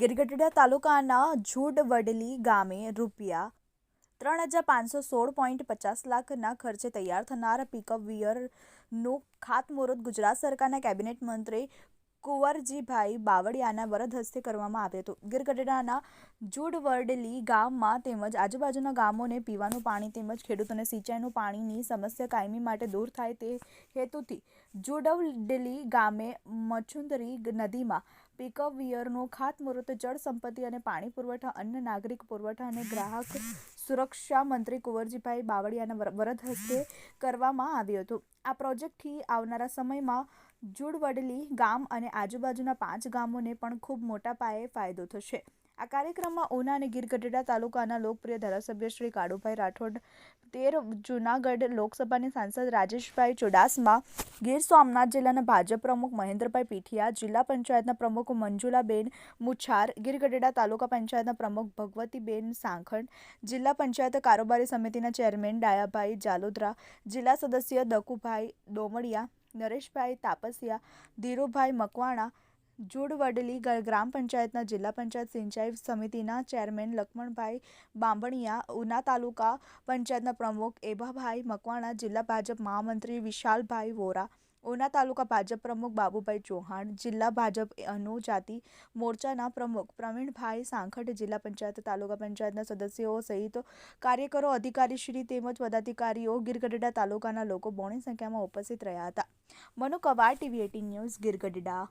ગીરગઢડા તાલુકાના ઝુડવડલી ગામે રૂપિયા 3,516.50 લાખના ખર્ચે તૈયાર થનાર પિકઅપ વિયરનું ખાતમુહૂર્ત ગુજરાત સરકારના કેબિનેટ મંત્રી કુંવરજીભાઈ બાવળિયાના વરદ હસ્તે કરવામાં આવ્યું હતું. ગીરગઢડાના ઝુડવડલી ગામમાં તેમજ આજુબાજુના ગામોને પીવાનું પાણી તેમજ ખેડૂતોને સિંચાઈનું પાણીની સમસ્યા કાયમી માટે દૂર થાય તે હેતુથી ઝુડવડલી ગામે મચુંદરી નદીમાં પિકઅપ વિયરનું ખાતમુહૂર્ત જળ સંપત્તિ અને પાણી પુરવઠા, અન્ન નાગરિક પુરવઠા અને ગ્રાહક સુરક્ષા મંત્રી કુંવરજીભાઈ બાવળિયાના વરદ હસ્તે કરવામાં આવ્યું હતું. આ પ્રોજેક્ટથી આવનારા સમયમાં ઝુડવડલી ગામ અને આજુબાજુના 5 ગામોને પણ ખૂબ મોટા પાયે ફાયદો થશે. આ કાર્યક્રમમાં ઉના અને ગીરગઢડા તાલુકાના લોકપ્રિય ધારાસભ્ય શ્રી કાળુભાઈ રાઠોડ, 13 જૂનાગઢ લોકસભાની સાંસદ રાજેશભાઈ ચુડાસમા, ગીર સોમનાથ જિલ્લાના ભાજપ પ્રમુખ મહેન્દ્રભાઈ પીઠિયા, જિલ્લા પંચાયતના પ્રમુખ મંજુલાબેન મુછાર, ગીરગઢડા તાલુકા પંચાયતના પ્રમુખ ભગવતીબેન સાંખળ, જિલ્લા પંચાયત કારોબારી સમિતિના ચેરમેન ડાયાભાઈ જાલોદરા, જિલ્લા સદસ્ય દકુભાઈ ડોમડિયા, નરેશભાઈ તાપસિયા, ધીરુભાઈ મકવાણા, ઝુડવડલી ગ્રામ પંચાયતના જિલ્લા પંચાયત સિંચાઈ સમિતિના ચેરમેન લક્ષ્મણભાઈ બાંભણિયા, ઉના તાલુકા પંચાયતના પ્રમુખ એભાભાઈ મકવાણા, જિલ્લા ભાજપ મહામંત્રી વિશાલભાઈ વોરા, ઉના તાલુકા ભાજપ પ્રમુખ બાબુભાઈ ચૌહાણ, જિલ્લા ભાજપ અનુજાતિ મોરચાના પ્રમુખ પ્રવીણભાઈ સાંખટ, જિલ્લા પંચાયત તાલુકા પંચાયતના સદસ્યો સહિત કાર્યકરો, અધિકારીશ્રી તેમજ પદાધિકારીઓ, ગીરગઢડા તાલુકાના લોકો બહોળી સંખ્યામાં ઉપસ્થિત રહ્યા હતા. Manu Quad, TV18 news, Gir Gadhada.